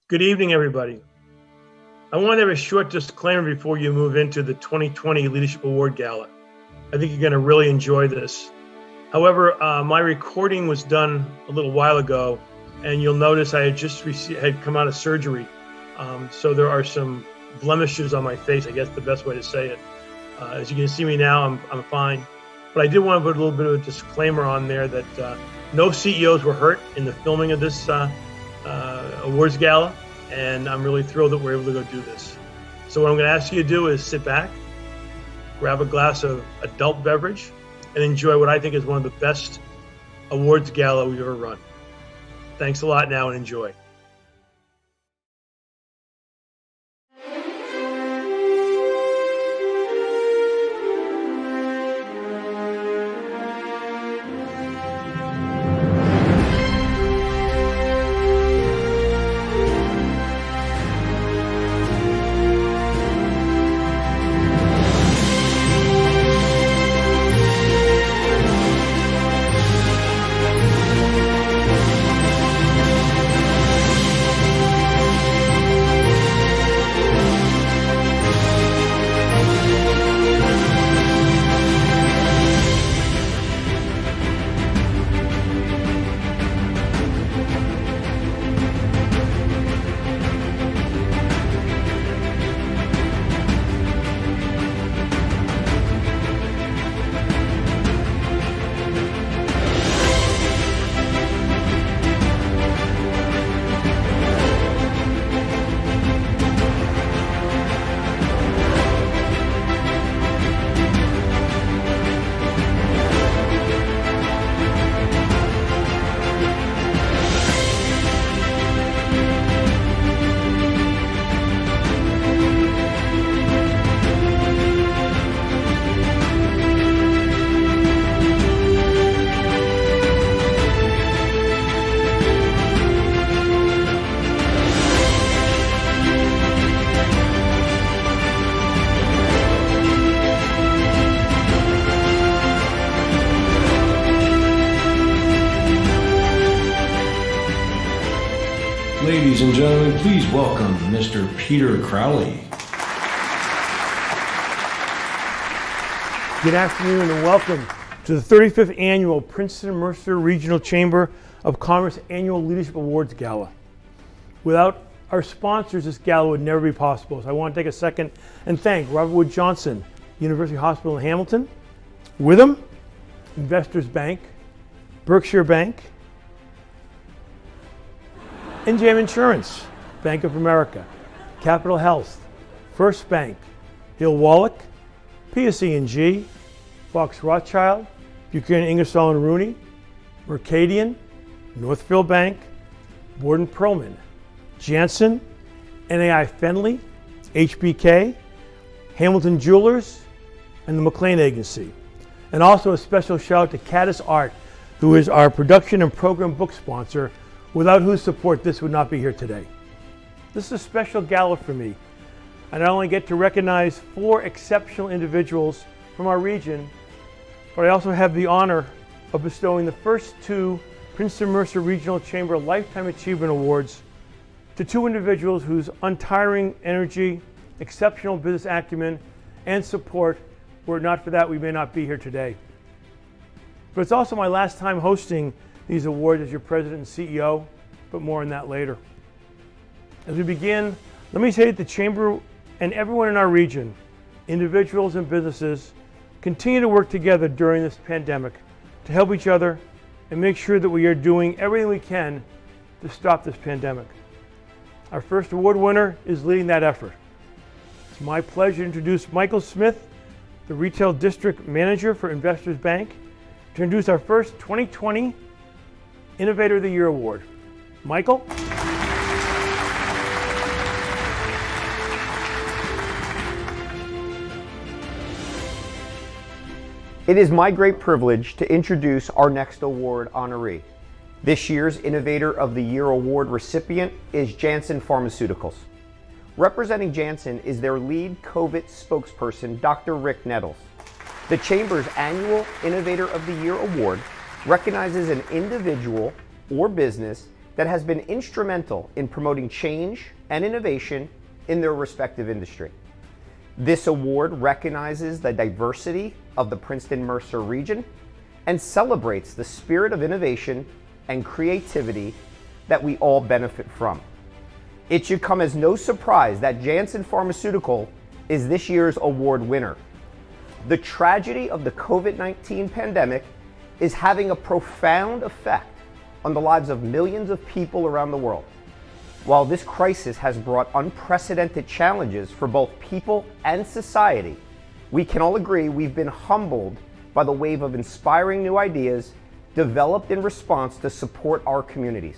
Good evening, everybody. I want to have a short disclaimer before you move into the 2020 Leadership Award Gala. I think you're going to really enjoy this. However, my recording was done a little while ago, and you'll notice I had come out of surgery. So there are some blemishes on my face, I guess the best way to say it. As you can see me now, I'm fine. But I did want to put a little bit of a disclaimer on there that no CEOs were hurt in the filming of this awards gala, and I'm really thrilled that we're able to go do this. So what I'm going to ask you to do is sit back, grab a glass of adult beverage, and enjoy what I think is one of the best awards gala we've ever run. Thanks a lot now, and enjoy. Ladies and gentlemen, please welcome Mr. Peter Crowley. Good afternoon and welcome to the 35th Annual Princeton Mercer Regional Chamber of Commerce Annual Leadership Awards Gala. Without our sponsors, this gala would never be possible. So I want to take a second and thank Robert Wood Johnson, University Hospital in Hamilton, Witham, Investors Bank, Berkshire Bank, NJM Insurance, Bank of America, Capital Health, First Bank, Hill Wallach, PSE&G, Fox Rothschild, Buchanan Ingersoll and Rooney, Mercadian, Northfield Bank, Borden Perlman, Janssen, NAI Fenley, HBK, Hamilton Jewelers, and the McLean Agency. And also a special shout out to Caddis Art, who is our production and program book sponsor, without whose support this would not be here today. This is a special gala for me. I not only get to recognize 4 exceptional individuals from our region, but I also have the honor of bestowing the first 2 Princeton Mercer Regional Chamber Lifetime Achievement Awards to 2 individuals whose untiring energy, exceptional business acumen, and support, were it not for that, we may not be here today. But it's also my last time hosting these awards as your president and CEO, but more on that later. As we begin, let me say that the Chamber and everyone in our region, individuals and businesses, continue to work together during this pandemic to help each other and make sure that we are doing everything we can to stop this pandemic. Our first award winner is leading that effort. It's my pleasure to introduce Michael Smith, the Retail District Manager for Investors Bank, to introduce our first 2020 Innovator of the Year Award. Michael? It is my great privilege to introduce our next award honoree. This year's Innovator of the Year Award recipient is Janssen Pharmaceuticals. Representing Janssen is their lead COVID spokesperson, Dr. Rick Nettles. The Chamber's annual Innovator of the Year Award recognizes an individual or business that has been instrumental in promoting change and innovation in their respective industry. This award recognizes the diversity of the Princeton Mercer region and celebrates the spirit of innovation and creativity that we all benefit from. It should come as no surprise that Janssen Pharmaceutical is this year's award winner. The tragedy of the COVID-19 pandemic is having a profound effect on the lives of millions of people around the world. While this crisis has brought unprecedented challenges for both people and society, we can all agree we've been humbled by the wave of inspiring new ideas developed in response to support our communities.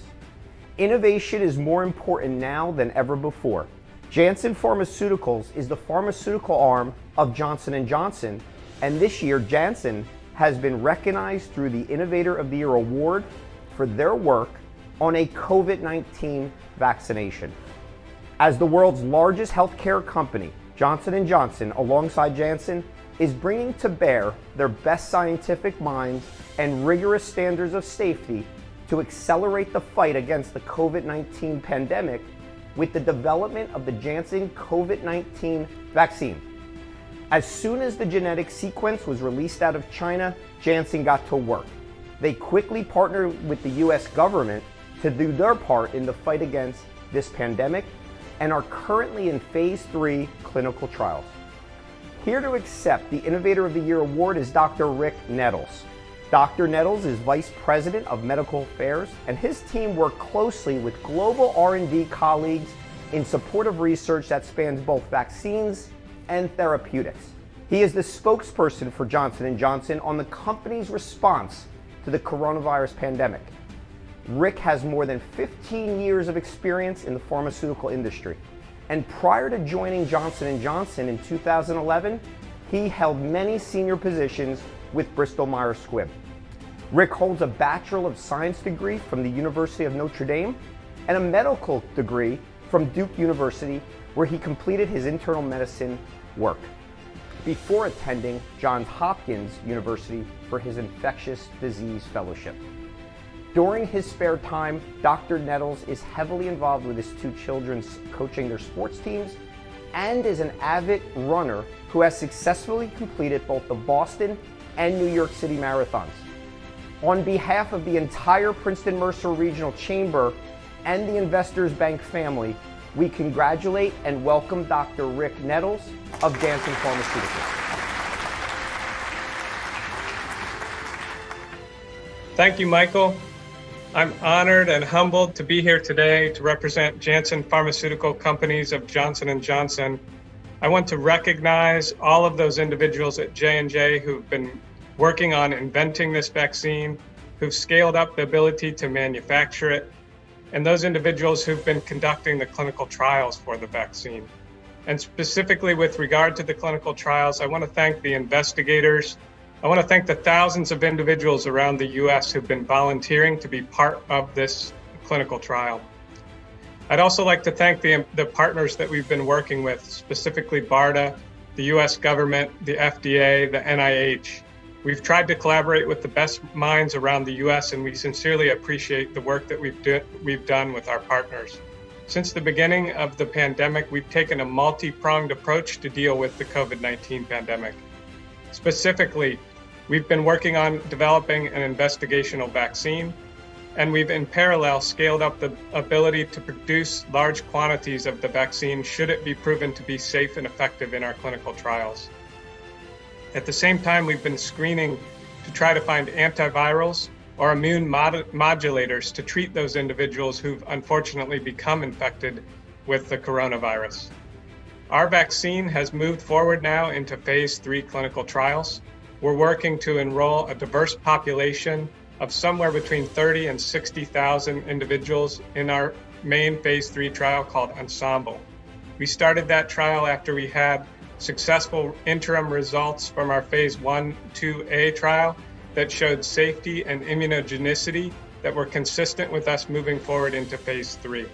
Innovation is more important now than ever before. Janssen Pharmaceuticals is the pharmaceutical arm of Johnson & Johnson, and this year Janssen has been recognized through the Innovator of the Year Award for their work on a COVID-19 vaccination. As the world's largest healthcare company, Johnson & Johnson, alongside Janssen, is bringing to bear their best scientific minds and rigorous standards of safety to accelerate the fight against the COVID-19 pandemic with the development of the Janssen COVID-19 vaccine. As soon as the genetic sequence was released out of China, Janssen got to work. They quickly partnered with the US government to do their part in the fight against this pandemic and are currently in phase 3 clinical trials. Here to accept the Innovator of the Year Award is Dr. Rick Nettles. Dr. Nettles is Vice President of Medical Affairs, and his team worked closely with global R&D colleagues in support of research that spans both vaccines and therapeutics. He is the spokesperson for Johnson & Johnson on the company's response to the coronavirus pandemic. Rick has more than 15 years of experience in the pharmaceutical industry, and prior to joining Johnson & Johnson in 2011, he held many senior positions with Bristol Myers Squibb. Rick holds a Bachelor of Science degree from the University of Notre Dame and a medical degree from Duke University, where he completed his internal medicine work before attending Johns Hopkins University for his infectious disease fellowship. During his spare time, Dr. Nettles is heavily involved with his two children coaching their sports teams and is an avid runner who has successfully completed both the Boston and New York City marathons. On behalf of the entire Princeton Mercer Regional Chamber and the Investors Bank family, we congratulate and welcome Dr. Rick Nettles of Janssen Pharmaceuticals. Thank you, Michael. I'm honored and humbled to be here today to represent Janssen Pharmaceutical Companies of Johnson & Johnson. I want to recognize all of those individuals at J&J who've been working on inventing this vaccine, who've scaled up the ability to manufacture it, and those individuals who've been conducting the clinical trials for the vaccine. And specifically with regard to the clinical trials, I want to thank the investigators. I want to thank the thousands of individuals around the US who've been volunteering to be part of this clinical trial. I'd also like to thank the partners that we've been working with, specifically BARDA, the US government, the FDA, the NIH. We've tried to collaborate with the best minds around the US, and we sincerely appreciate the work that we've done with our partners. Since the beginning of the pandemic, we've taken a multi-pronged approach to deal with the COVID-19 pandemic. Specifically, we've been working on developing an investigational vaccine, and we've in parallel scaled up the ability to produce large quantities of the vaccine should it be proven to be safe and effective in our clinical trials. At the same time, we've been screening to try to find antivirals or immune modulators to treat those individuals who've unfortunately become infected with the coronavirus. Our vaccine has moved forward now into phase 3 clinical trials. We're working to enroll a diverse population of somewhere between 30 and 60,000 individuals in our main phase 3 trial called Ensemble. We started that trial after we had successful interim results from our phase 1/2A trial that showed safety and immunogenicity that were consistent with us moving forward into phase 3.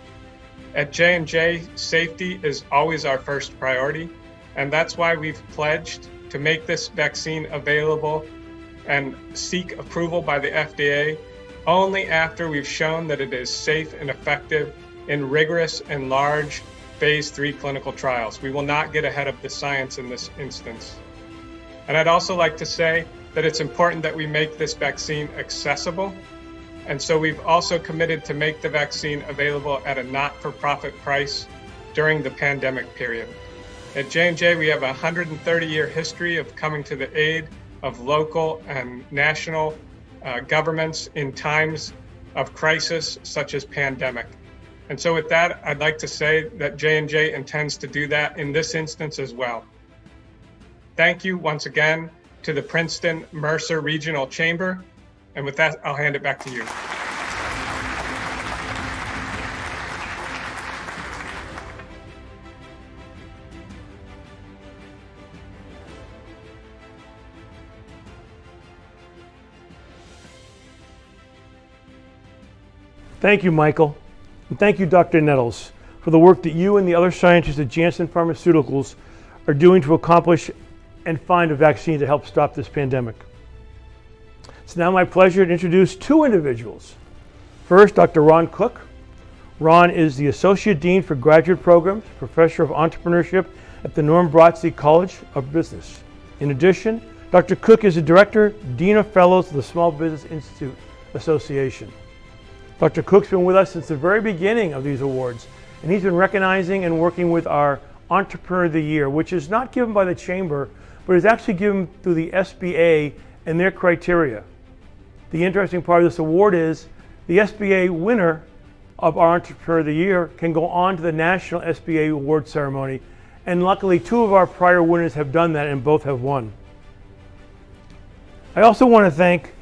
At J&J, safety is always our first priority, and that's why we've pledged to make this vaccine available and seek approval by the FDA only after we've shown that it is safe and effective in rigorous and large phase 3 clinical trials. We will not get ahead of the science in this instance. And I'd also like to say that it's important that we make this vaccine accessible. And so we've also committed to make the vaccine available at a not-for-profit price during the pandemic period. At J&J, we have a 130-year history of coming to the aid of local and national governments in times of crisis such as pandemic. And so with that, I'd like to say that J&J intends to do that in this instance as well. Thank you once again to the Princeton Mercer Regional Chamber. And with that, I'll hand it back to you. Thank you, Michael. And thank you, Dr. Nettles, for the work that you and the other scientists at Janssen Pharmaceuticals are doing to accomplish and find a vaccine to help stop this pandemic. It's now my pleasure to introduce two individuals. First, Dr. Ron Cook. Ron is the Associate Dean for Graduate Programs, Professor of Entrepreneurship at the Norm Bratzy College of Business. In addition, Dr. Cook is the Director, Dean of Fellows of the Small Business Institute Association. Dr. Cook's been with us since the very beginning of these awards, and he's been recognizing and working with our Entrepreneur of the Year, which is not given by the Chamber, but is actually given through the SBA and their criteria. The interesting part of this award is the SBA winner of our Entrepreneur of the Year can go on to the National SBA Award Ceremony, and luckily 2 of our prior winners have done that and both have won. I also want to thank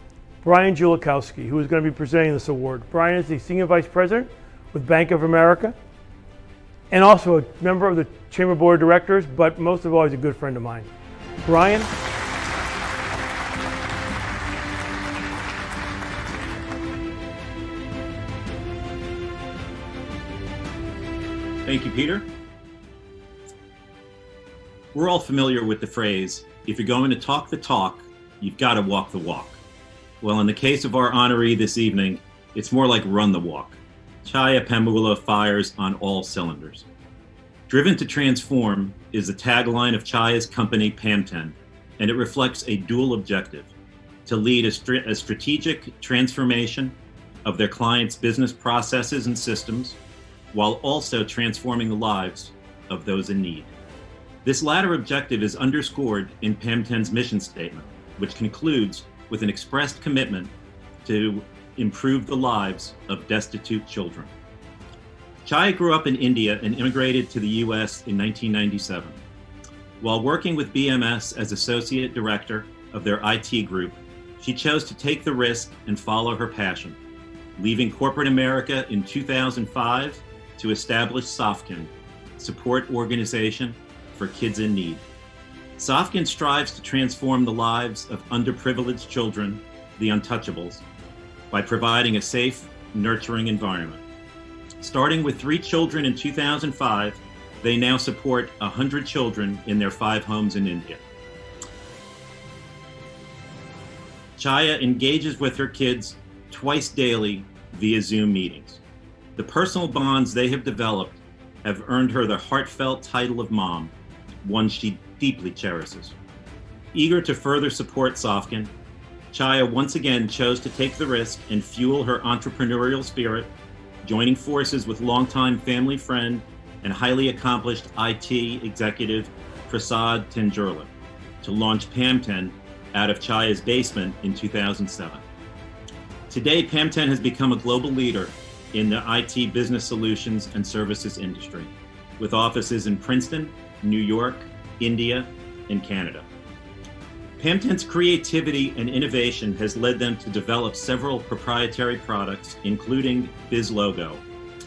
Brian Julikowski, who is going to be presenting this award. Brian is the Senior Vice President with Bank of America and also a member of the Chamber Board of Directors, but most of all, he's a good friend of mine. Brian. Thank you, Peter. We're all familiar with the phrase, if you're going to talk the talk, you've got to walk the walk. Well, in the case of our honoree this evening, it's more like run the walk. Chaya Pamula fires on all cylinders. Driven to transform is the tagline of Chaya's company, PAM10, and it reflects a dual objective: to lead a strategic transformation of their clients' business processes and systems, while also transforming the lives of those in need. This latter objective is underscored in PAM10's mission statement, which concludes with an expressed commitment to improve the lives of destitute children. Chaya grew up in India and immigrated to the US in 1997. While working with BMS as Associate Director of their IT group, she chose to take the risk and follow her passion, leaving corporate America in 2005 to establish Sofkin, support organization for kids in need. Sofkin strives to transform the lives of underprivileged children, the untouchables, by providing a safe, nurturing environment. Starting with 3 children in 2005, they now support 100 children in their 5 homes in India. Chaya engages with her kids twice daily via Zoom meetings. The personal bonds they have developed have earned her the heartfelt title of mom, one she deeply cherishes. Eager to further support Sofkin, Chaya once again chose to take the risk and fuel her entrepreneurial spirit, joining forces with longtime family friend and highly accomplished IT executive Prasad Tenjurla to launch PAM10 out of Chaya's basement in 2007. Today, PAM10 has become a global leader in the IT business solutions and services industry, with offices in Princeton, New York, India, and Canada. PAM10's creativity and innovation has led them to develop several proprietary products, including BizLogo,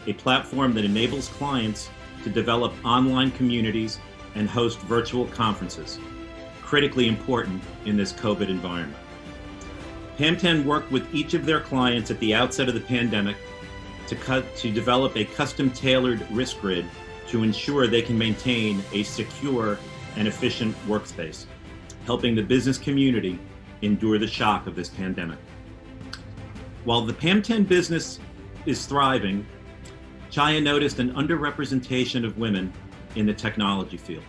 a platform that enables clients to develop online communities and host virtual conferences, critically important in this COVID environment. PAM10 worked with each of their clients at the outset of the pandemic to develop a custom-tailored risk grid to ensure they can maintain a secure and efficient workspace, helping the business community endure the shock of this pandemic. While the PAM10 business is thriving, Chaya noticed an underrepresentation of women in the technology field,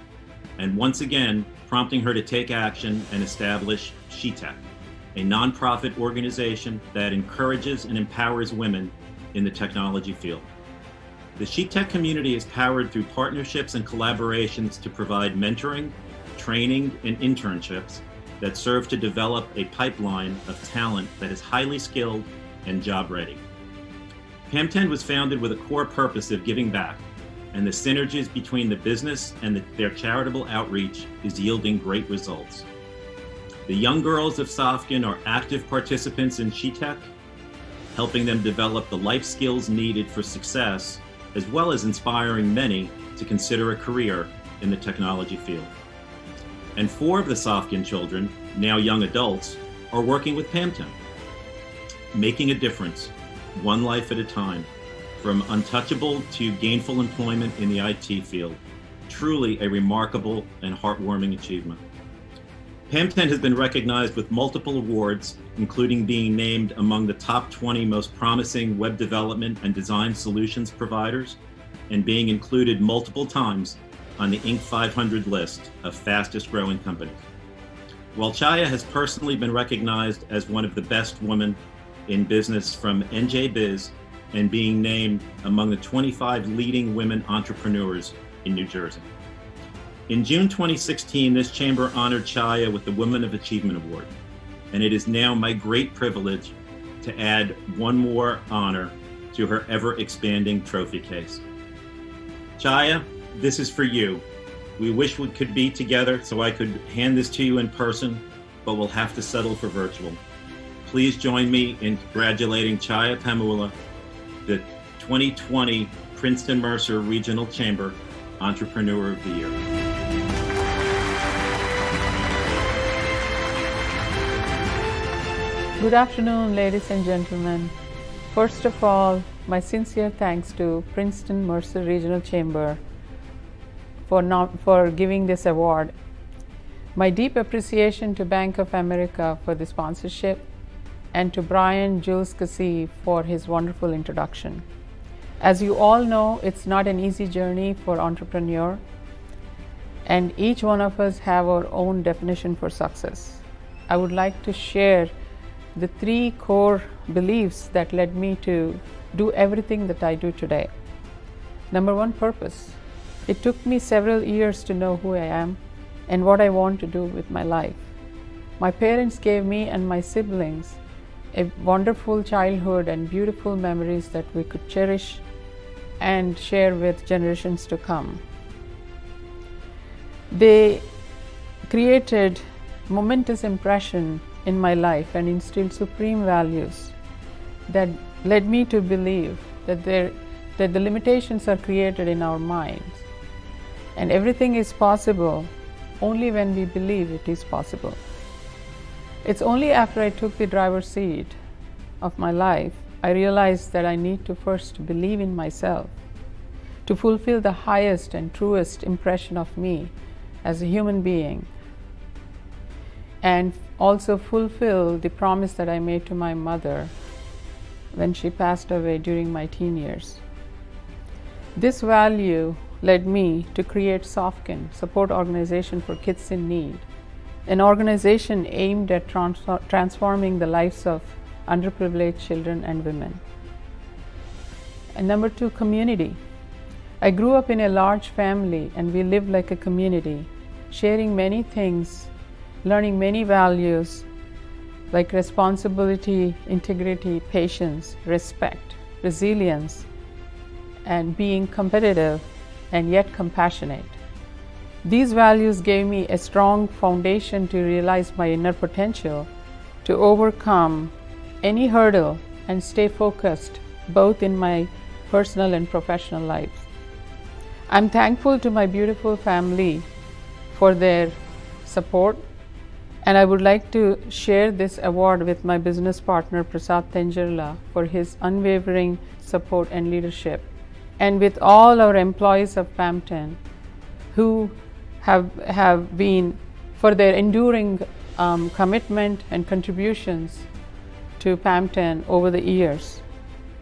and once again, prompting her to take action and establish SheTech, a nonprofit organization that encourages and empowers women in the technology field. The SheTech community is powered through partnerships and collaborations to provide mentoring, training, and internships that serve to develop a pipeline of talent that is highly skilled and job ready. PAM10 was founded with a core purpose of giving back, and the synergies between the business and their charitable outreach is yielding great results. The young girls of Sofkin are active participants in SheTech, helping them develop the life skills needed for success, as well as inspiring many to consider a career in the technology field. And 4 of the Sofkin children, now young adults, are working with PAM10, making a difference, one life at a time, from untouchable to gainful employment in the IT field. Truly a remarkable and heartwarming achievement. PAM10 has been recognized with multiple awards, including being named among the top 20 most promising web development and design solutions providers, and being included multiple times on the Inc. 500 list of fastest growing companies. While Chaya has personally been recognized as one of the best women in business from NJ Biz and being named among the 25 leading women entrepreneurs in New Jersey. In June 2016, this chamber honored Chaya with the Women of Achievement Award, and it is now my great privilege to add one more honor to her ever-expanding trophy case. Chaya, this is for you. We wish we could be together so I could hand this to you in person, but we'll have to settle for virtual. Please join me in congratulating Chaya Pamula, the 2020 Princeton Mercer Regional Chamber Entrepreneur of the Year. Good afternoon, ladies and gentlemen. First of all, my sincere thanks to Princeton Mercer Regional Chamber for giving this award. My deep appreciation to Bank of America for the sponsorship, and to Brian Jules Cassie for his wonderful introduction. As you all know, it's not an easy journey for entrepreneur, and each one of us have our own definition for success. I would like to share the 3 core beliefs that led me to do everything that I do today. Number 1, purpose. It took me several years to know who I am and what I want to do with my life. My parents gave me and my siblings a wonderful childhood and beautiful memories that we could cherish and share with generations to come. They created momentous impression in my life and instilled supreme values that led me to believe that the limitations are created in our minds, and everything is possible only when we believe it is possible. It's only after I took the driver's seat of my life, I realized that I need to first believe in myself to fulfill the highest and truest impression of me as a human being, and also fulfill the promise that I made to my mother when she passed away during my teen years. This value led me to create Sofkin, support organization for kids in need, an organization aimed at transforming the lives of underprivileged children and women. And number 2, community. I grew up in a large family and we lived like a community, sharing many things, learning many values like responsibility, integrity, patience, respect, resilience, and being competitive and yet compassionate. These values gave me a strong foundation to realize my inner potential, to overcome any hurdle and stay focused both in my personal and professional life. I'm thankful to my beautiful family for their support, and I would like to share this award with my business partner Prasad Tenjarla for his unwavering support and leadership, and with all our employees of PAM10 who have been for their enduring commitment and contributions to Pampton over the years,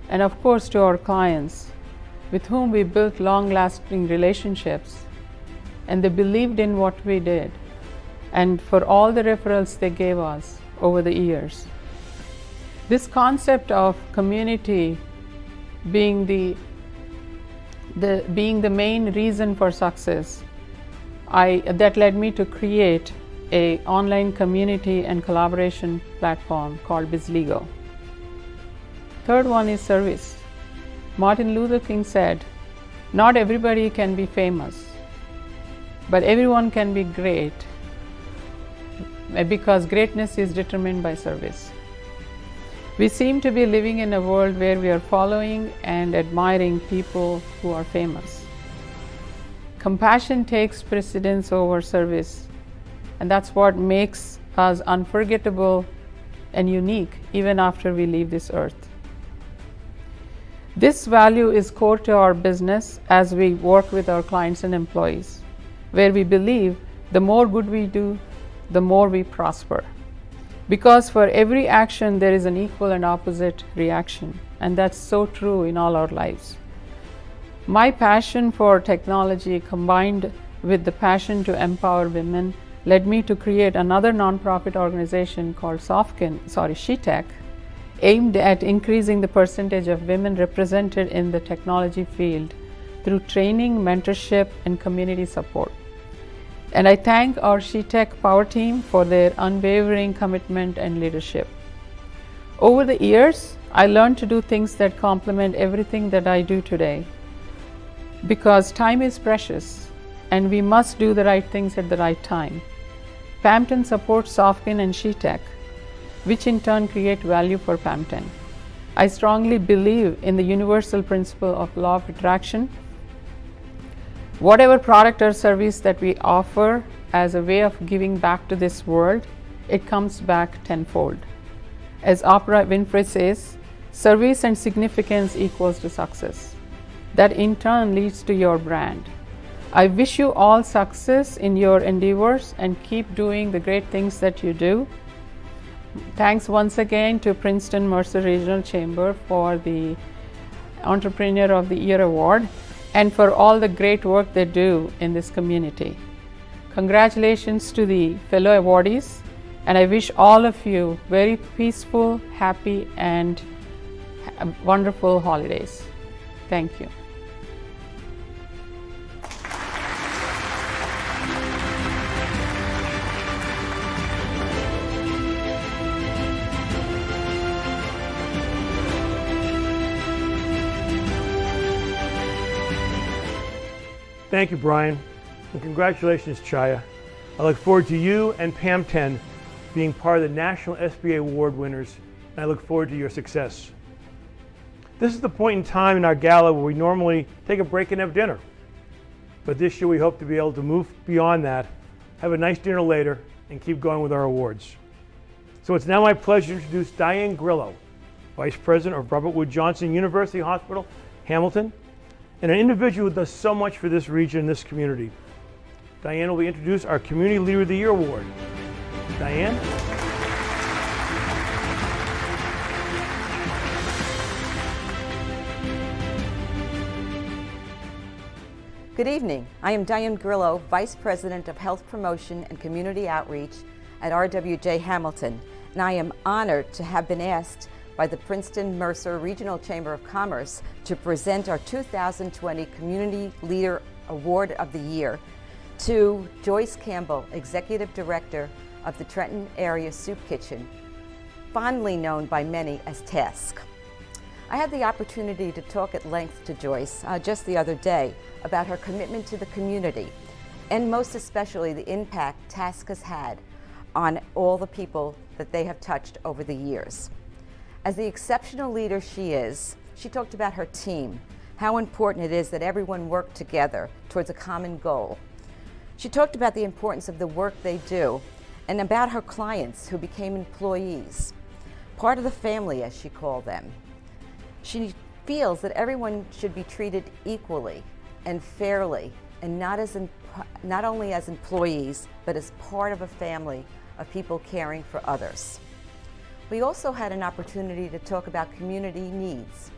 and of course to our clients with whom we built long-lasting relationships, and they believed in what we did, and for all the referrals they gave us over the years. This concept of community being the main reason for success, that led me to create an online community and collaboration platform called BizLego. Third one is service. Martin Luther King said, "Not everybody can be famous, but everyone can be great, because greatness is determined by service." We seem to be living in a world where we are following and admiring people who are famous. Compassion takes precedence over service, and that's what makes us unforgettable and unique even after we leave this earth. This value is core to our business as we work with our clients and employees, where we believe the more good we do, the more we prosper. Because for every action there is an equal and opposite reaction, and that's so true in all our lives. My passion for technology combined with the passion to empower women led me to create another nonprofit organization called SheTech, aimed at increasing the percentage of women represented in the technology field through training, mentorship, and community support. And I thank our SheTech Power team for their unwavering commitment and leadership. Over the years, I learned to do things that complement everything that I do today, because time is precious and we must do the right things at the right time. Pampton supports Sofkin and SheTech, which in turn create value for Pampton. I strongly believe in the universal principle of law of attraction. Whatever product or service that we offer as a way of giving back to this world, it comes back tenfold. As Oprah Winfrey says, service and significance equals to success. That in turn leads to your brand. I wish you all success in your endeavors and keep doing the great things that you do. Thanks once again to Princeton Mercer Regional Chamber for the Entrepreneur of the Year Award and for all the great work they do in this community. Congratulations to the fellow awardees, and I wish all of you very peaceful, happy, and wonderful holidays. Thank you. Thank you, Brian, and congratulations, Chaya. I look forward to you and Pampton being part of the National SBA Award winners, and I look forward to your success. This is the point in time in our gala where we normally take a break and have dinner. But this year we hope to be able to move beyond that, have a nice dinner later, and keep going with our awards. So it's now my pleasure to introduce Diane Grillo, Vice President of Robert Wood Johnson University Hospital, Hamilton, and an individual who does so much for this region and this community. Diane will introduce our Community Leader of the Year Award. Diane? Good evening. I am Diane Grillo, Vice President of Health Promotion and Community Outreach at RWJ Hamilton, and I am honored to have been asked by the Princeton Mercer Regional Chamber of Commerce to present our 2020 Community Leader Award of the Year to Joyce Campbell, Executive Director of the Trenton Area Soup Kitchen, fondly known by many as Task. I had the opportunity to talk at length to Joyce just the other day about her commitment to the community, and most especially the impact Task has had on all the people that they have touched over the years. As the exceptional leader she is, she talked about her team, how important it is that everyone work together towards a common goal. She talked about the importance of the work they do and about her clients who became employees, part of the family as she called them. She feels that everyone should be treated equally and fairly, and not only as employees, but as part of a family of people caring for others. We also had an opportunity to talk about community needs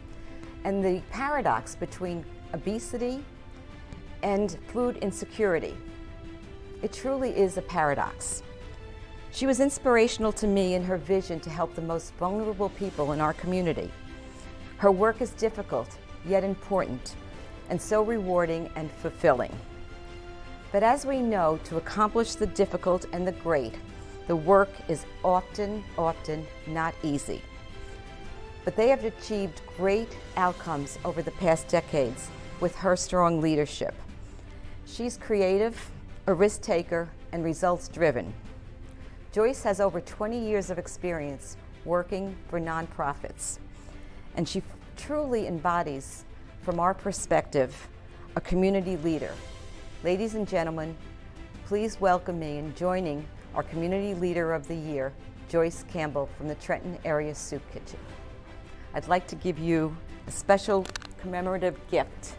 and the paradox between obesity and food insecurity. It truly is a paradox. She was inspirational to me in her vision to help the most vulnerable people in our community. Her work is difficult, yet important, and so rewarding and fulfilling. But as we know, to accomplish the difficult and the great, the work is often not easy. But they have achieved great outcomes over the past decades with her strong leadership. She's creative, a risk taker, and results driven. Joyce has over 20 years of experience working for nonprofits, and she truly embodies, from our perspective, a community leader. Ladies and gentlemen, please welcome me in joining our Community Leader of the Year, Joyce Campbell from the Trenton Area Soup Kitchen. I'd like to give you a special commemorative gift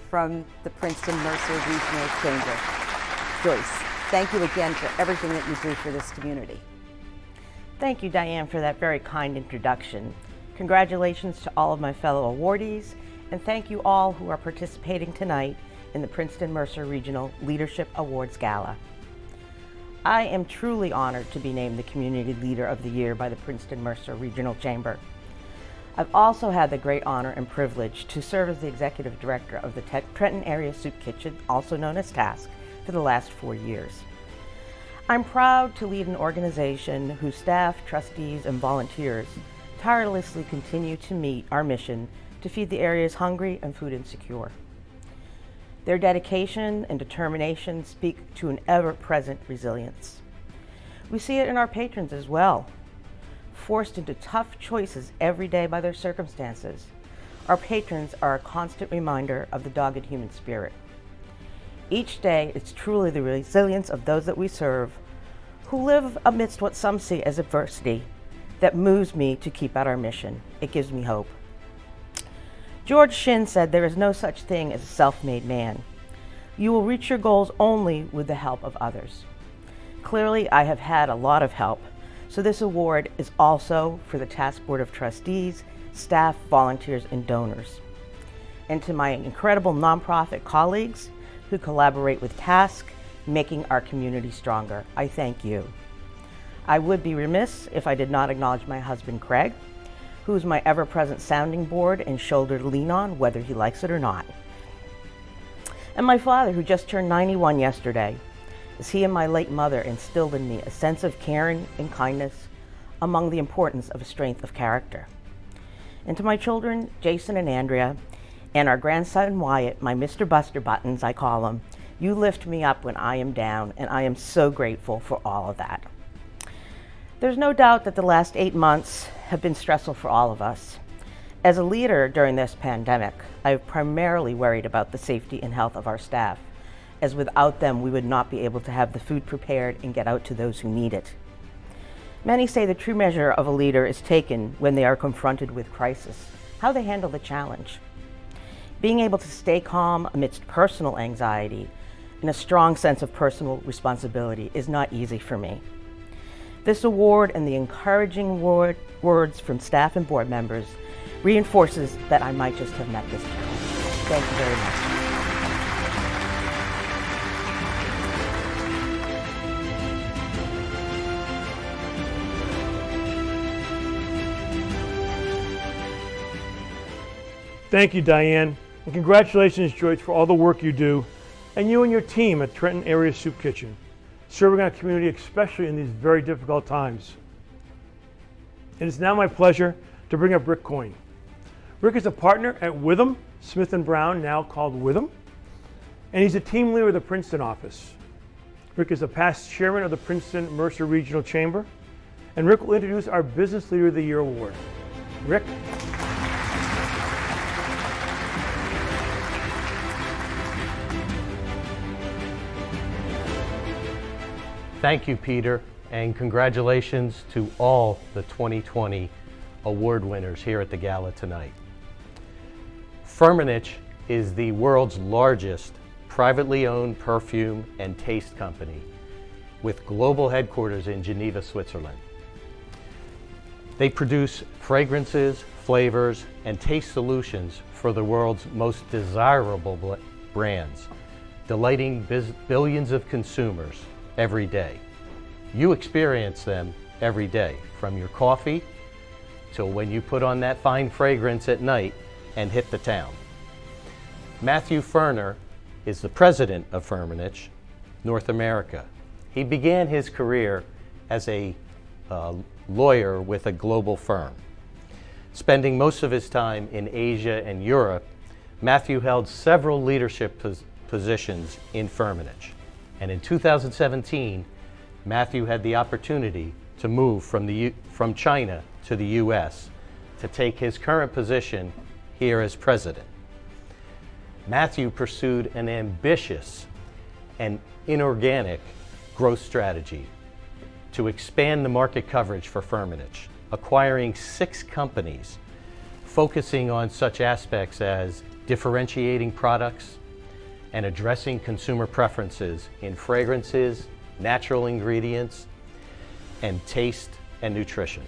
from the Princeton Mercer Regional Chamber. Joyce, thank you again for everything that you do for this community. Thank you, Diane, for that very kind introduction. Congratulations to all of my fellow awardees, and thank you all who are participating tonight in the Princeton Mercer Regional Leadership Awards Gala. I am truly honored to be named the Community Leader of the Year by the Princeton Mercer Regional Chamber. I've also had the great honor and privilege to serve as the Executive Director of the Trenton Area Soup Kitchen, also known as TASC, for the last 4 years. I'm proud to lead an organization whose staff, trustees, and volunteers tirelessly continue to meet our mission to feed the area's hungry and food insecure. Their dedication and determination speak to an ever-present resilience. We see it in our patrons as well. Forced into tough choices every day by their circumstances, our patrons are a constant reminder of the dogged human spirit. Each day, it's truly the resilience of those that we serve, who live amidst what some see as adversity, that moves me to keep at our mission. It gives me hope. George Shinn said, "There is no such thing as a self-made man. You will reach your goals only with the help of others." Clearly, I have had a lot of help, so this award is also for the TASC Board of Trustees, staff, volunteers, and donors. And to my incredible nonprofit colleagues who collaborate with TASC, making our community stronger, I thank you. I would be remiss if I did not acknowledge my husband, Craig, who is my ever-present sounding board and shoulder to lean on, whether he likes it or not. And my father, who just turned 91 yesterday, as he and my late mother instilled in me a sense of caring and kindness, among the importance of a strength of character. And to my children, Jason and Andrea, and our grandson Wyatt, my Mr. Buster Buttons, I call him, you lift me up when I am down, and I am so grateful for all of that. There's no doubt that the last 8 months have been stressful for all of us. As a leader during this pandemic, I've primarily worried about the safety and health of our staff, as without them we would not be able to have the food prepared and get out to those who need it. Many say the true measure of a leader is taken when they are confronted with crisis, how they handle the challenge. Being able to stay calm amidst personal anxiety and a strong sense of personal responsibility is not easy for me. This award and the encouraging words from staff and board members reinforces that I might just have met this challenge. Thank you very much. Thank you, Diane, and congratulations, Joyce, for all the work you do, and you and your team at Trenton Area Soup Kitchen, serving our community, especially in these very difficult times. And it's now my pleasure to bring up Rick Coyne. Rick is a partner at Witham, Smith & Brown, now called Witham, and he's a team leader of the Princeton office. Rick is a past chairman of the Princeton Mercer Regional Chamber, and Rick will introduce our Business Leader of the Year award. Rick? Thank you, Peter, and congratulations to all the 2020 award winners here at the Gala tonight. Firmenich is the world's largest privately owned perfume and taste company with global headquarters in Geneva, Switzerland. They produce fragrances, flavors, and taste solutions for the world's most desirable brands, delighting billions of consumers every day. You experience them every day, from your coffee till when you put on that fine fragrance at night and hit the town. Matthew Furner is the president of Firmenich, North America. He began his career as a lawyer with a global firm. Spending most of his time in Asia and Europe, Matthew held several leadership positions in Firmenich. And in 2017, Matthew had the opportunity to move from China to the US to take his current position here as president. Matthew pursued an ambitious and inorganic growth strategy to expand the market coverage for Firmenich, acquiring 6 companies focusing on such aspects as differentiating products and addressing consumer preferences in fragrances, natural ingredients, and taste and nutrition.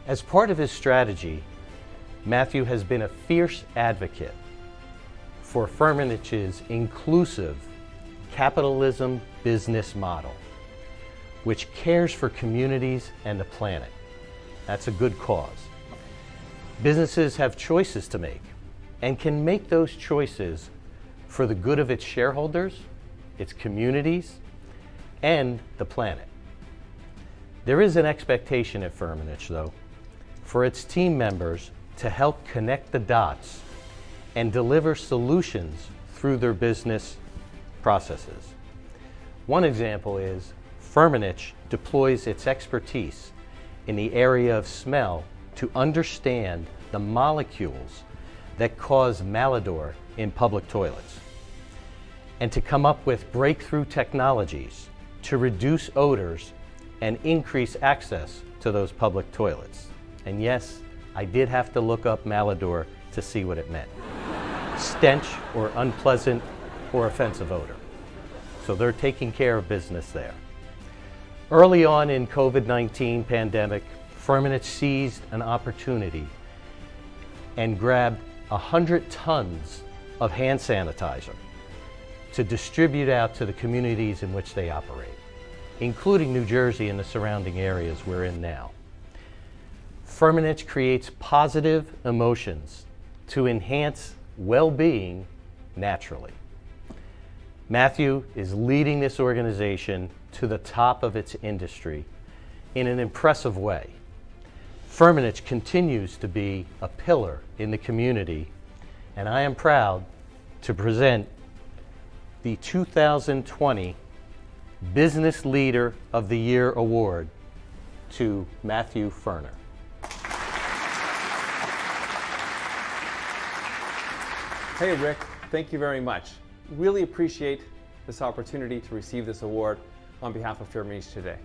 As part of his strategy, Matthew has been a fierce advocate for Firmenich's inclusive capitalism business model, which cares for communities and the planet. That's a good cause. Businesses have choices to make and can make those choices for the good of its shareholders, its communities, and the planet. There is an expectation at Firmenich, though, for its team members to help connect the dots and deliver solutions through their business processes. One example is Firmenich deploys its expertise in the area of smell to understand the molecules that cause malodor in public toilets, and to come up with breakthrough technologies to reduce odors and increase access to those public toilets. And yes, I did have to look up malodor to see what it meant. Stench or unpleasant or offensive odor. So they're taking care of business there. Early on in COVID-19 pandemic, Firmenich seized an opportunity and grabbed 100 tons of hand sanitizer to distribute out to the communities in which they operate, including New Jersey and the surrounding areas we're in now. Firmenich creates positive emotions to enhance well-being naturally. Matthew is leading this organization to the top of its industry in an impressive way. Firmenich continues to be a pillar in the community, and I am proud to present the 2020 Business Leader of the Year Award to Matthew Furner. Hey Rick, thank you very much. Really appreciate this opportunity to receive this award on behalf of Firmenich today.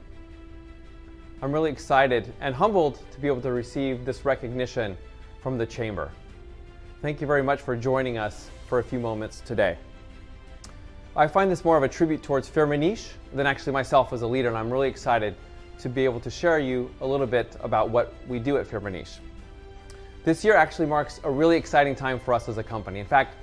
I'm really excited and humbled to be able to receive this recognition from the Chamber. Thank you very much for joining us for a few moments today. I find this more of a tribute towards Firmenich than actually myself as a leader, and I'm really excited to be able to share you a little bit about what we do at Firmenich. This year actually marks a really exciting time for us as a company. In fact,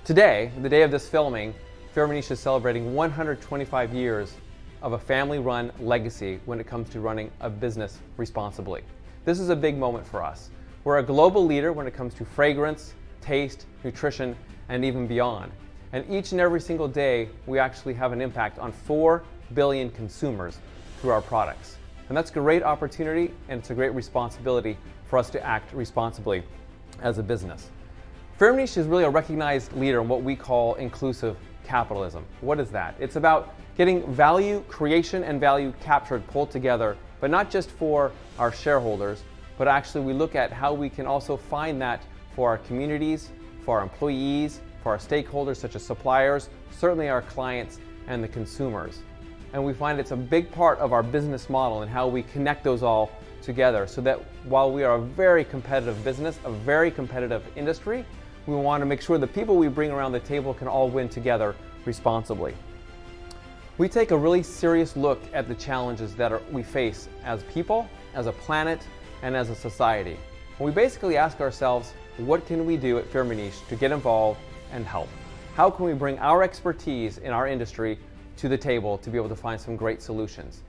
today, the day of this filming, Firmenich is celebrating 125 years of a family-run legacy when it comes to running a business responsibly. This is a big moment for us. We're a global leader when it comes to fragrance, taste, nutrition, and even beyond. And each and every single day, we actually have an impact on 4 billion consumers through our products. And that's a great opportunity, and it's a great responsibility for us to act responsibly as a business. Firmenich is really a recognized leader in what we call inclusive capitalism. What is that? It's about getting value creation and value captured pulled together, but not just for our shareholders, but actually we look at how we can also find that for our communities, for our employees, for our stakeholders such as suppliers, certainly our clients and the consumers. And we find it's a big part of our business model and how we connect those all together, so that while we are a very competitive business, a very competitive industry, we want to make sure the people we bring around the table can all win together responsibly. We take a really serious look at the challenges that we face as people, as a planet, and as a society. And we basically ask ourselves, what can we do at Firmenich to get involved and help? How can we bring our expertise in our industry to the table to be able to find some great solutions?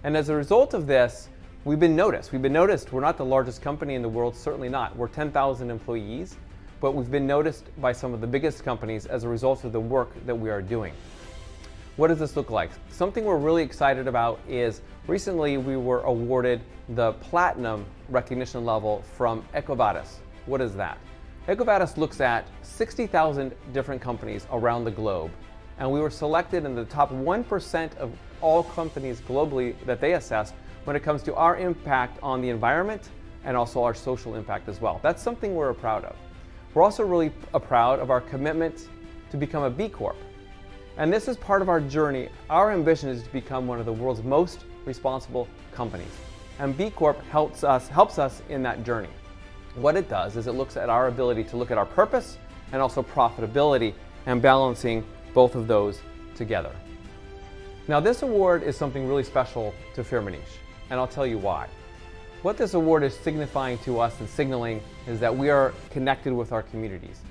And as a result of this, we've been noticed. We're not the largest company in the world, certainly not. We're 10,000 employees, but we've been noticed by some of the biggest companies as a result of the work that we are doing. What does this look like? Something we're really excited about is recently we were awarded the Platinum recognition level from EcoVadis. What is that? EcoVadis looks at 60,000 different companies around the globe, and we were selected in the top 1% of all companies globally that they assessed when it comes to our impact on the environment and also our social impact as well. That's something we're proud of. We're also really proud of our commitment to become a B Corp. And this is part of our journey. Our ambition is to become one of the world's most responsible companies. And B Corp helps us in that journey. What it does is it looks at our ability to look at our purpose and also profitability and balancing both of those together. Now, this award is something really special to Firmenich, and I'll tell you why. What this award is signifying to us and signaling is that we are connected with our communities.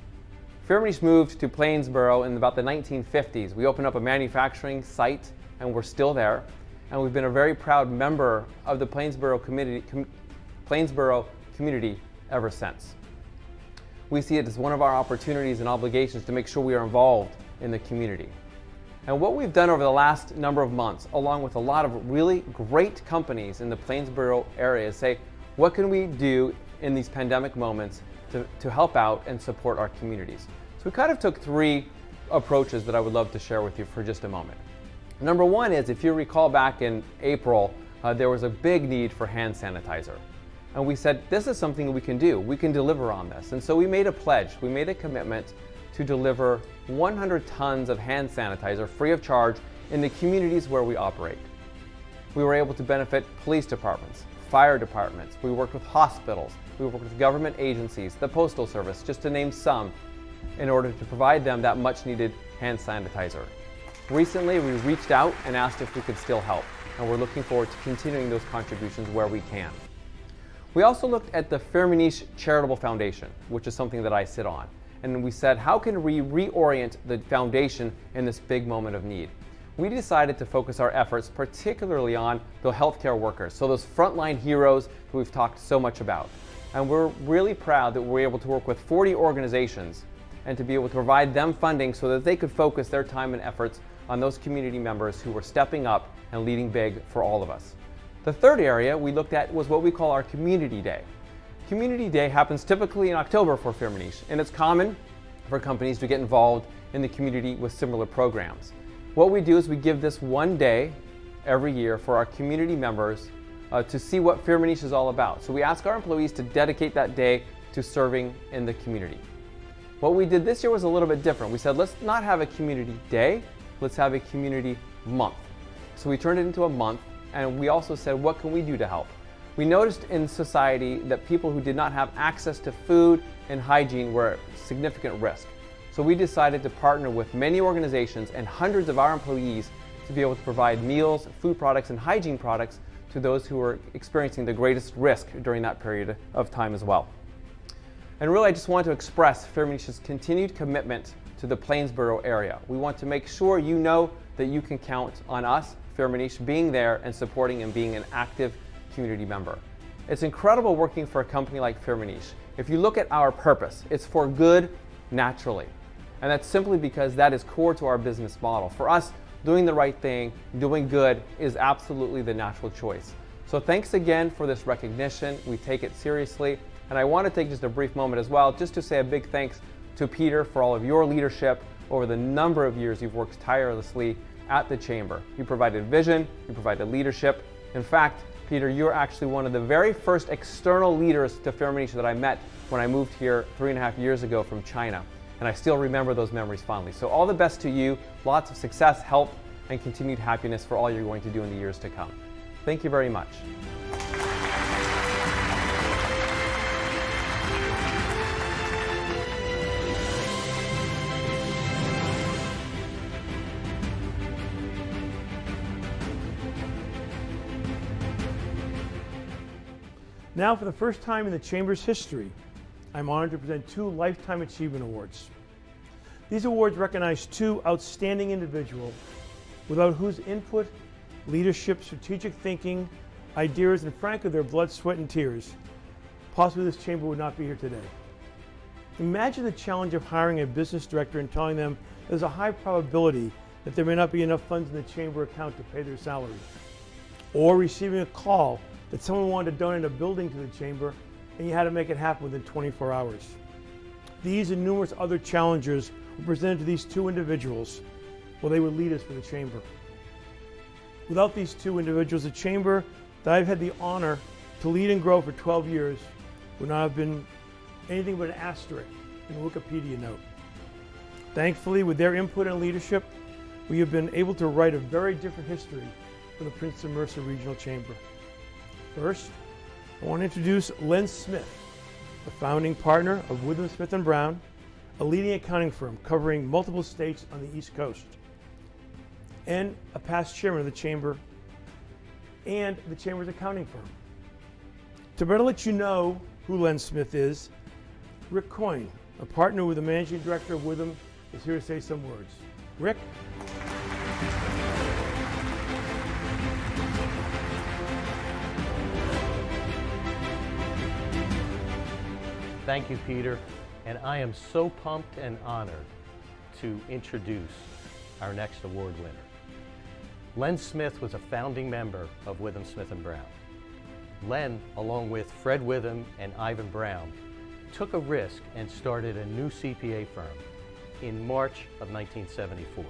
Firmenich moved to Plainsboro in about the 1950s. We opened up a manufacturing site, and we're still there. And we've been a very proud member of the Plainsboro community ever since. We see it as one of our opportunities and obligations to make sure we are involved in the community. And what we've done over the last number of months, along with a lot of really great companies in the Plainsboro area, is say, what can we do in these pandemic moments to help out and support our communities? So we kind of took three approaches that I would love to share with you for just a moment. Number one is, if you recall back in April, there was a big need for hand sanitizer. And we said, this is something we can do. We can deliver on this. And so we made a pledge. We made a commitment to deliver 100 tons of hand sanitizer free of charge in the communities where we operate. We were able to benefit police departments, fire departments. We worked with hospitals. We worked with government agencies, the Postal Service, just to name some, in order to provide them that much needed hand sanitizer. Recently, we reached out and asked if we could still help, and we're looking forward to continuing those contributions where we can. We also looked at the Firmenich Charitable Foundation, which is something that I sit on, and we said, how can we reorient the foundation in this big moment of need? We decided to focus our efforts particularly on the healthcare workers, so those frontline heroes who we've talked so much about. And we're really proud that we're able to work with 40 organizations and to be able to provide them funding so that they could focus their time and efforts on those community members who were stepping up and leading big for all of us. The third area we looked at was what we call our Community Day. Community Day happens typically in October for Firmenich, and it's common for companies to get involved in the community with similar programs. What we do is we give this one day every year for our community members to see what Firmenich is all about. So we ask our employees to dedicate that day to serving in the community. What we did this year was a little bit different. We said, let's not have a community day, let's have a community month. So we turned it into a month, and we also said, what can we do to help? We noticed in society that people who did not have access to food and hygiene were at significant risk. So we decided to partner with many organizations and hundreds of our employees to be able to provide meals, food products, and hygiene products to those who were experiencing the greatest risk during that period of time as well. And really, I just want to express Firmenich's continued commitment to the Plainsboro area. We want to make sure you know that you can count on us, Firmenich, being there and supporting and being an active community member. It's incredible working for a company like Firmenich. If you look at our purpose, it's for good naturally. And that's simply because that is core to our business model. For us, doing the right thing, doing good is absolutely the natural choice. So thanks again for this recognition. We take it seriously. And I want to take just a brief moment as well, just to say a big thanks to Peter for all of your leadership over the number of years you've worked tirelessly at the Chamber. You provided vision, you provided leadership. In fact, Peter, you're actually one of the very first external leaders to Firmenich that I met when I moved here 3.5 years ago from China. And I still remember those memories fondly. So all the best to you, lots of success, help, and continued happiness for all you're going to do in the years to come. Thank you very much. Now, for the first time in the Chamber's history, I'm honored to present 2 Lifetime Achievement Awards. These awards recognize 2 outstanding individuals without whose input, leadership, strategic thinking, ideas, and frankly their blood, sweat, and tears, possibly this Chamber would not be here today. Imagine the challenge of hiring a business director and telling them there's a high probability that there may not be enough funds in the Chamber account to pay their salary. Or receiving a call that someone wanted to donate a building to the Chamber and you had to make it happen within 24 hours. These and numerous other challenges were presented to these 2 individuals while they were leaders for the Chamber. Without these 2 individuals, the Chamber that I've had the honor to lead and grow for 12 years would not have been anything but an asterisk in a Wikipedia note. Thankfully, with their input and leadership, we have been able to write a very different history for the Princeton Mercer Regional Chamber. First, I want to introduce Len Smith, the founding partner of Withum Smith & Brown, a leading accounting firm covering multiple states on the East Coast, and a past chairman of the Chamber and the Chamber's accounting firm. To better let you know who Len Smith is, Rick Coyne, a partner with the managing director of Withum, is here to say some words. Rick? Thank you, Peter, and I am so pumped and honored to introduce our next award winner. Len Smith was a founding member of Withum Smith & Brown. Len, along with Fred Withum and Ivan Brown, took a risk and started a new CPA firm in March of 1974.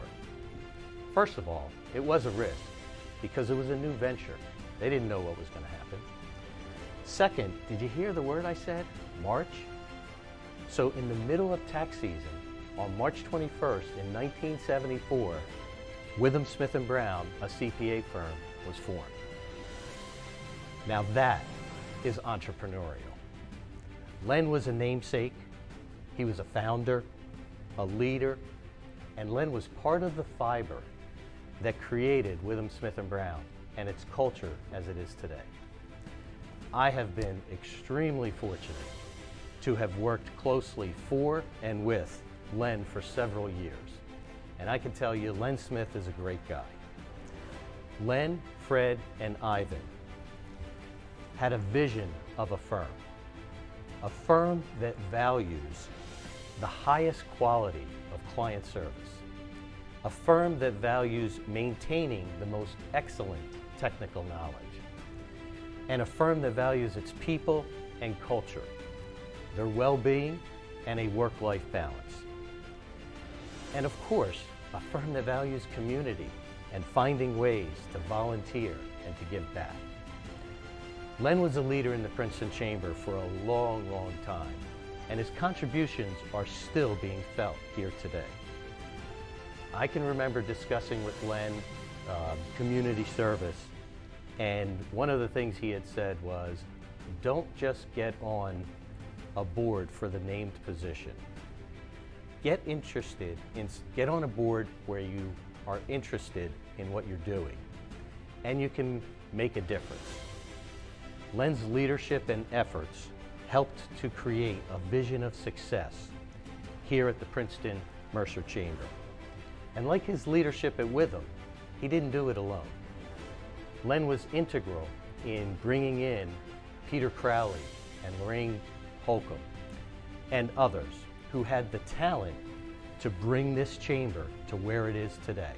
First of all, it was a risk because it was a new venture. They didn't know what was going to happen. Second, did you hear the word I said? March? So in the middle of tax season, on March 21st in 1974, Withum Smith & Brown, a CPA firm, was formed. Now that is entrepreneurial. Len was a namesake, he was a founder, a leader, and Len was part of the fiber that created Withum Smith & Brown and its culture as it is today. I have been extremely fortunate to have worked closely for and with Len for several years. And I can tell you, Len Smith is a great guy. Len, Fred, and Ivan had a vision of a firm that values the highest quality of client service, a firm that values maintaining the most excellent technical knowledge, and a firm that values its people and culture, their well-being, and a work-life balance. And of course, a firm that values community and finding ways to volunteer and to give back. Len was a leader in the Princeton Chamber for a long, long time, and his contributions are still being felt here today. I can remember discussing with Len community service, and one of the things he had said was, don't just get on a board for the named position. Get on a board where you are interested in what you're doing, and you can make a difference. Len's leadership and efforts helped to create a vision of success here at the Princeton Mercer Chamber. And like his leadership at Withum, he didn't do it alone. Len was integral in bringing in Peter Crowley and Lorraine Holcomb and others who had the talent to bring this chamber to where it is today.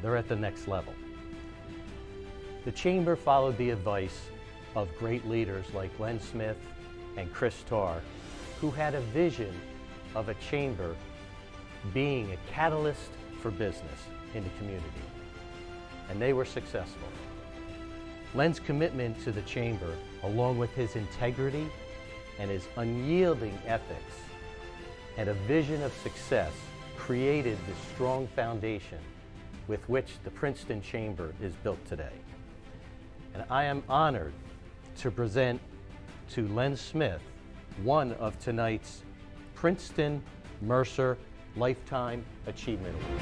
They're at the next level. The chamber followed the advice of great leaders like Len Smith and Chris Tarr, who had a vision of a chamber being a catalyst for business in the community. And they were successful. Len's commitment to the chamber, along with his integrity and his unyielding ethics and a vision of success, created the strong foundation with which the Princeton Chamber is built today. And I am honored to present to Len Smith one of tonight's Princeton Mercer Lifetime Achievement Award.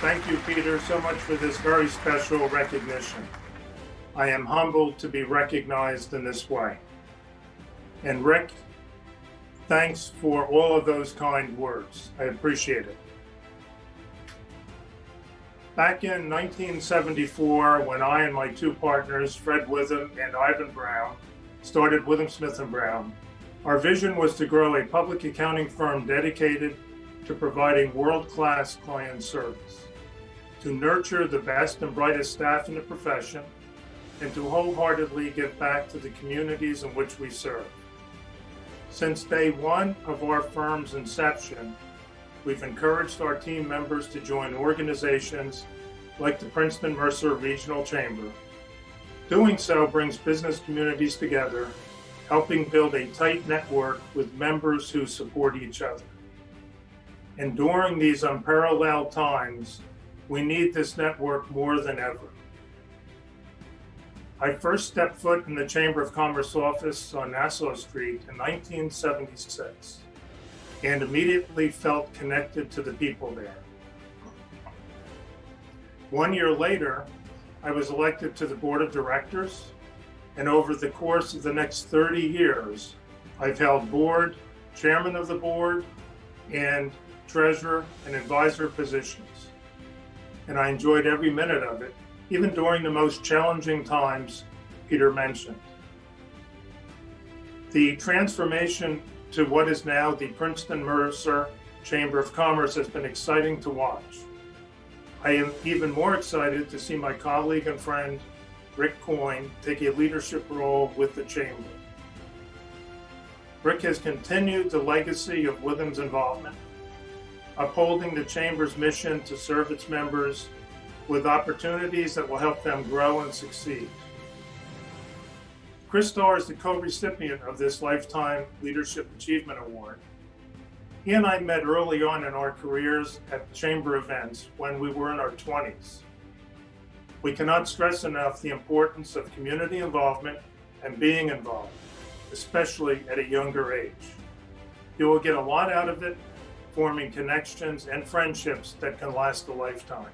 Thank you, Peter, so much for this very special recognition. I am humbled to be recognized in this way. And Rick, thanks for all of those kind words. I appreciate it. Back in 1974, when I and my two partners, Fred Witham and Ivan Brown, started Witham Smith & Brown, our vision was to grow a public accounting firm dedicated to providing world-class client service, to nurture the best and brightest staff in the profession, and to wholeheartedly give back to the communities in which we serve. Since day one of our firm's inception, we've encouraged our team members to join organizations like the Princeton Mercer Regional Chamber. Doing so brings business communities together, helping build a tight network with members who support each other. And during these unparalleled times, we need this network more than ever. I first stepped foot in the Chamber of Commerce office on Nassau Street in 1976 and immediately felt connected to the people there. 1 year later, I was elected to the board of directors, and over the course of the next 30 years, I've held board, chairman of the board, and treasurer and advisor positions. And I enjoyed every minute of it, even during the most challenging times Peter mentioned. The transformation to what is now the Princeton Mercer Chamber of Commerce has been exciting to watch. I am even more excited to see my colleague and friend, Rick Coyne, take a leadership role with the Chamber. Rick has continued the legacy of Witham's involvement, upholding the Chamber's mission to serve its members with opportunities that will help them grow and succeed. Chris Starr is the co-recipient of this Lifetime Leadership Achievement Award. He and I met early on in our careers at chamber events when we were in our 20s. We cannot stress enough the importance of community involvement and being involved, especially at a younger age. You will get a lot out of it, forming connections and friendships that can last a lifetime.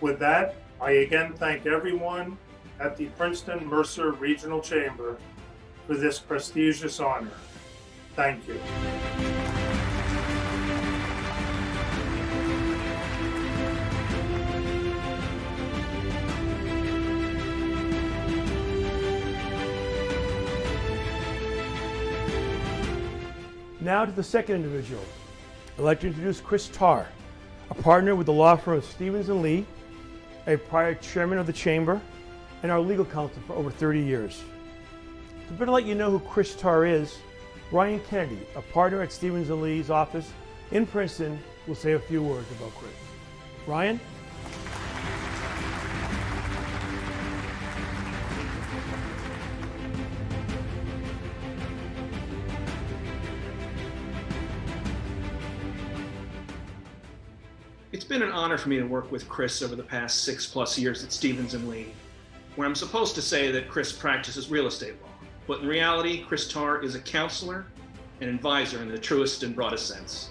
With that, I again thank everyone at the Princeton Mercer Regional Chamber for this prestigious honor. Thank you. Now to the second individual. I'd like to introduce Chris Tarr, a partner with the law firm of Stevens & Lee, a prior chairman of the chamber, and our legal counsel for over 30 years. To better let you know who Chris Tarr is, Ryan Kennedy, a partner at Stevens & Lee's office in Princeton, will say a few words about Chris. Ryan? It's been an honor for me to work with Chris over the past 6+ years at Stevens & Lee, where I'm supposed to say that Chris practices real estate law. But in reality, Chris Tarr is a counselor and advisor in the truest and broadest sense.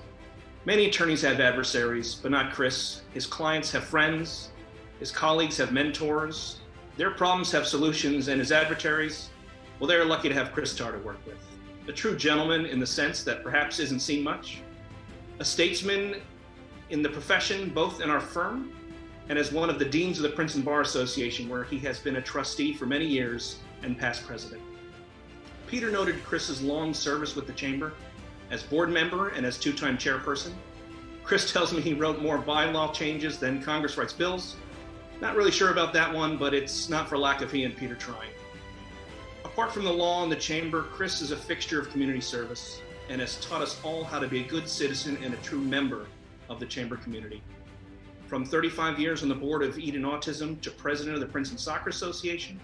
Many attorneys have adversaries, but not Chris. His clients have friends, his colleagues have mentors, their problems have solutions, and his adversaries, well, they're lucky to have Chris Tarr to work with. A true gentleman in the sense that perhaps isn't seen much, a statesman in the profession, both in our firm and as one of the deans of the Princeton Bar Association, where he has been a trustee for many years and past president. Peter noted Chris's long service with the chamber as board member and as two-time chairperson. Chris tells me he wrote more bylaw changes than Congress writes bills. Not really sure about that one, but it's not for lack of he and Peter trying. Apart from the law and the chamber, Chris is a fixture of community service and has taught us all how to be a good citizen and a true member of the chamber community. From 35 years on the board of Eden Autism to president of the Princeton Soccer Association,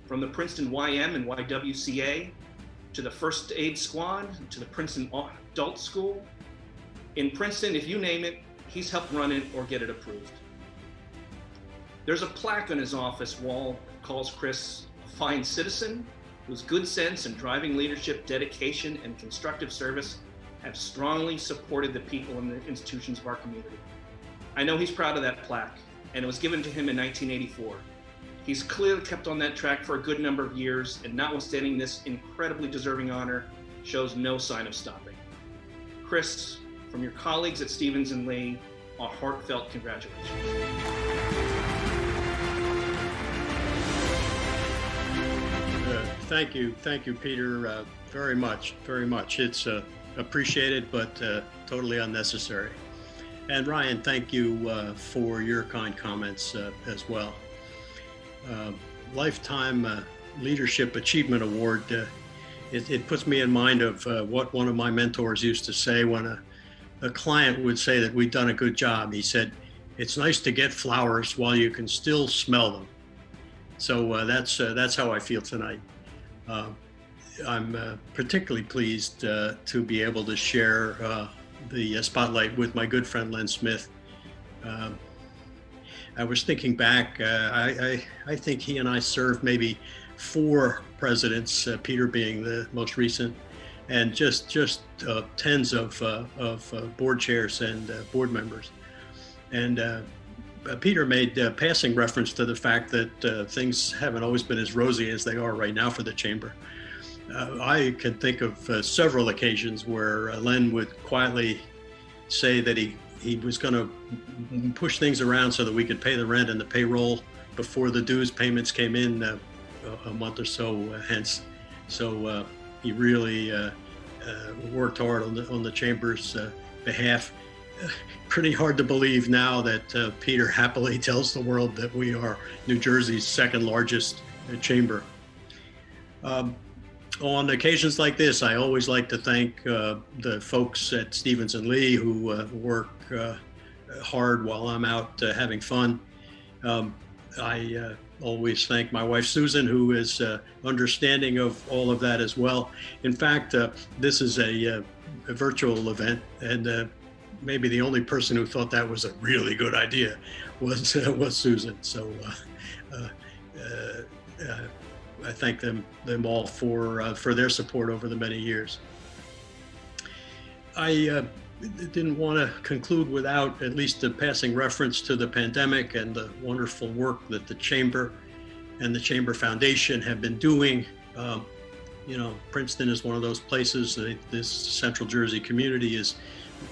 from the Princeton YM and YWCA to the First Aid Squad to the Princeton Adult School. In Princeton, if you name it, he's helped run it or get it approved. There's a plaque on his office wall that calls Chris a fine citizen whose good sense and driving leadership, dedication, and constructive service have strongly supported the people and the institutions of our community. I know he's proud of that plaque, and it was given to him in 1984. He's clearly kept on that track for a good number of years, and notwithstanding this incredibly deserving honor, shows no sign of stopping. Chris, from your colleagues at Stevens and Lee, a heartfelt congratulations. Thank you, Peter, very much. It's appreciated, but totally unnecessary. And Ryan, thank you for your kind comments as well. Lifetime Leadership Achievement Award, it puts me in mind of what one of my mentors used to say when a client would say that we'd done a good job. He said, "It's nice to get flowers while you can still smell them." So that's how I feel tonight. I'm particularly pleased to be able to share the spotlight with my good friend Len Smith. I was thinking back, I think he and I served maybe 4 presidents, Peter being the most recent, and just tens of board chairs and board members. And Peter made passing reference to the fact that things haven't always been as rosy as they are right now for the chamber. I can think of several occasions where Len would quietly say that he was going to push things around so that we could pay the rent and the payroll before the dues payments came in a month or so hence. So he really worked hard on the chamber's behalf. Pretty hard to believe now that Peter happily tells the world that we are New Jersey's second largest chamber. On occasions like this, I always like to thank the folks at Stevens and Lee who work hard while I'm out having fun. I always thank my wife Susan, who is understanding of all of that as well. In fact, this is a virtual event, and maybe the only person who thought that was a really good idea was Susan. So I thank them all for their support over the many years. I didn't want to conclude without at least a passing reference to the pandemic and the wonderful work that the Chamber and the Chamber Foundation have been doing. Princeton is one of those places. This Central Jersey community is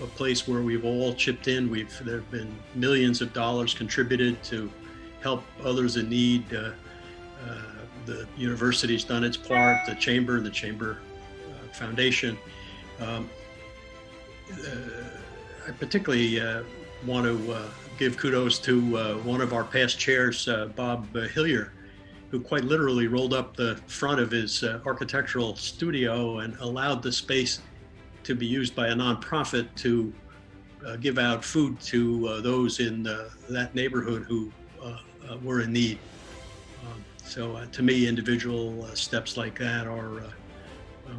a place where we've all chipped in. There have been millions of dollars contributed to help others in need. The university's done its part, the Chamber and the Chamber Foundation. I particularly want to give kudos to one of our past chairs, Bob Hillier, who quite literally rolled up the front of his architectural studio and allowed the space to be used by a nonprofit to give out food to those in that neighborhood who were in need. So to me, individual steps like that are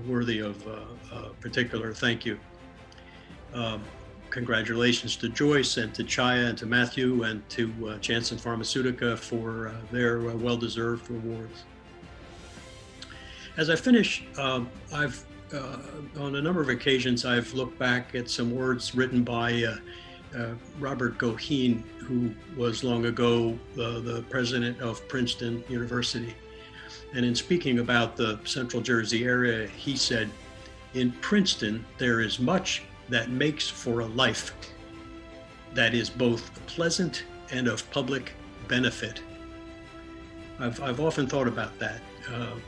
worthy of a particular thank you. Congratulations to Joyce and to Chaya and to Matthew and to Janssen Pharmaceutica for their well-deserved awards. As I finish, I've on a number of occasions, I've looked back at some words written by Robert Goheen, who was long ago the president of Princeton University. And in speaking about the Central Jersey area, he said, "In Princeton, there is much that makes for a life that is both pleasant and of public benefit." I've often thought about that.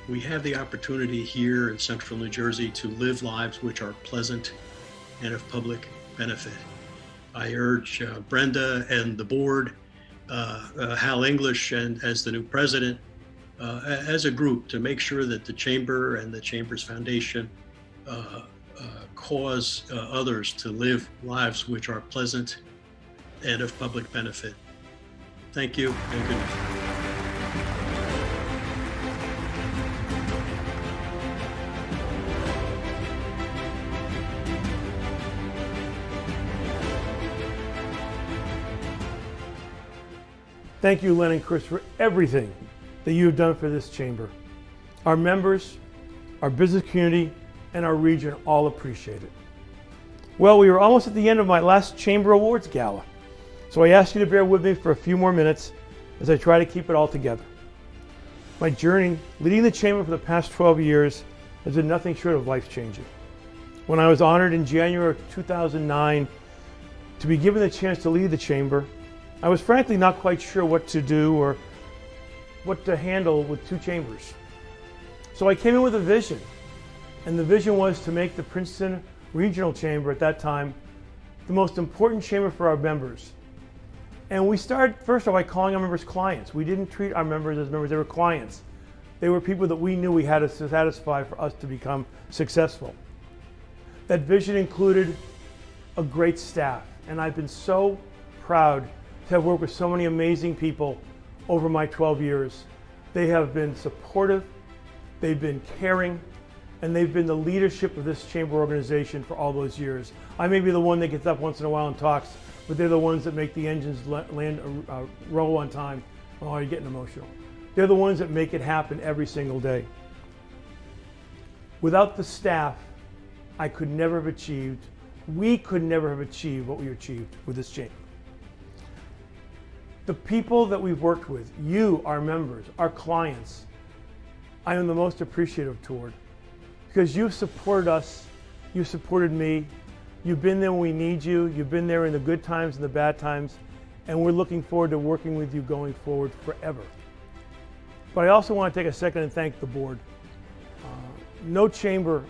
We have the opportunity here in Central New Jersey to live lives which are pleasant and of public benefit. I urge Brenda and the board, Hal English and as the new president, as a group to make sure that the Chamber and the Chamber's Foundation cause others to live lives which are pleasant and of public benefit. Thank you and good night. Thank you, Len and Chris, for everything that you have done for this chamber. Our members, our business community, and our region all appreciate it. Well, we are almost at the end of my last Chamber Awards Gala, so I ask you to bear with me for a few more minutes as I try to keep it all together. My journey leading the Chamber for the past 12 years has been nothing short of life-changing. When I was honored in January of 2009 to be given the chance to lead the Chamber, I was frankly not quite sure what to do or what to handle with two chambers. So I came in with a vision, and the vision was to make the Princeton Regional Chamber at that time the most important chamber for our members. And we started first off by calling our members clients. We didn't treat our members as members, they were clients. They were people that we knew we had to satisfy for us to become successful. That vision included a great staff, and I've been so proud to have worked with so many amazing people over my 12 years. They have been supportive, they've been caring, and they've been the leadership of this chamber organization for all those years. I may be the one that gets up once in a while and talks, but they're the ones that make the engines roll on time. Oh, you're getting emotional. They're the ones that make it happen every single day. Without the staff, I could never have achieved, we could never have achieved what we achieved with this chamber. The people that we've worked with, you, our members, our clients, I am the most appreciative toward, because you've supported us, you've supported me, you've been there when we need you, you've been there in the good times and the bad times, and we're looking forward to working with you going forward forever. But I also want to take a second and thank the board. No chamber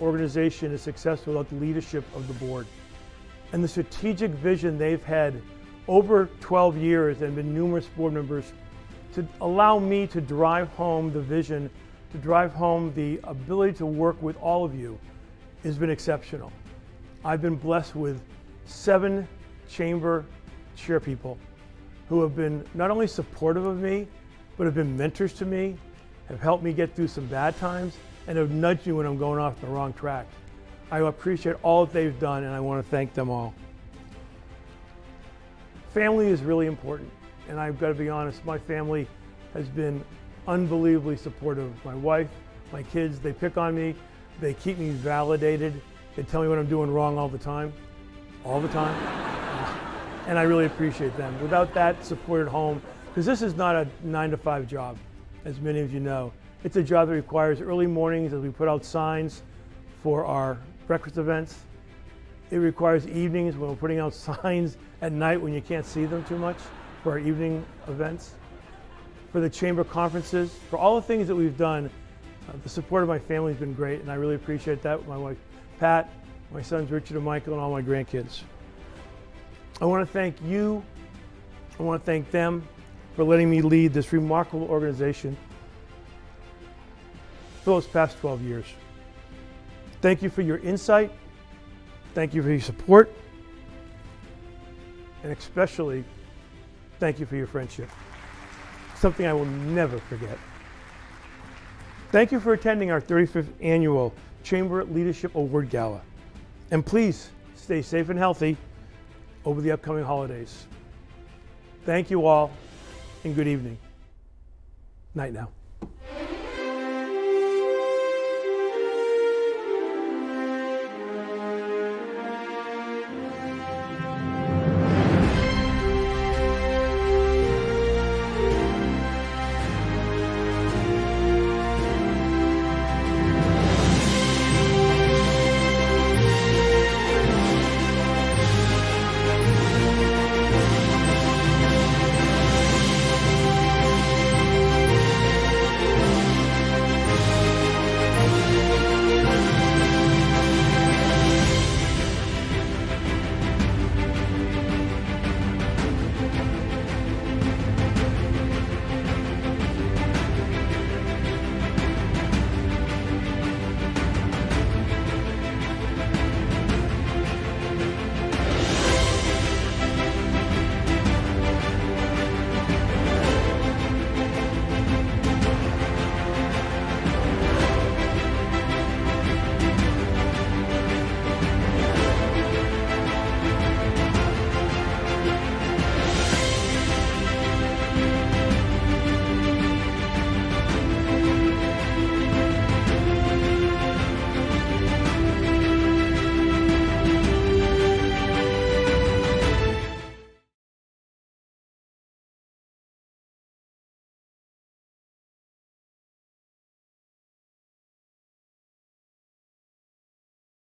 organization is successful without the leadership of the board and the strategic vision they've had over 12 years and been numerous board members to allow me to drive home the vision, to drive home the ability to work with all of you has been exceptional. I've been blessed with 7 chamber chairpeople who have been not only supportive of me, but have been mentors to me, have helped me get through some bad times, and have nudged me when I'm going off the wrong track. I appreciate all that they've done, and I want to thank them all. Family is really important, and I've got to be honest, my family has been unbelievably supportive. My wife, my kids, they pick on me, they keep me validated, they tell me what I'm doing wrong all the time, and I really appreciate them. Without that support at home, because this is not a 9-to-5 job, as many of you know. It's a job that requires early mornings as we put out signs for our breakfast events. It requires evenings when we're putting out signs at night when you can't see them too much for our evening events. For the chamber conferences, for all the things that we've done, the support of my family has been great, and I really appreciate that with my wife Pat, my sons Richard and Michael, and all my grandkids. I want to thank you, I want to thank them for letting me lead this remarkable organization for those past 12 years. Thank you for your insight, thank you for your support, and especially thank you for your friendship. Something I will never forget. Thank you for attending our 35th annual Chamber Leadership Award Gala. And please stay safe and healthy over the upcoming holidays. Thank you all, and good evening. Night now.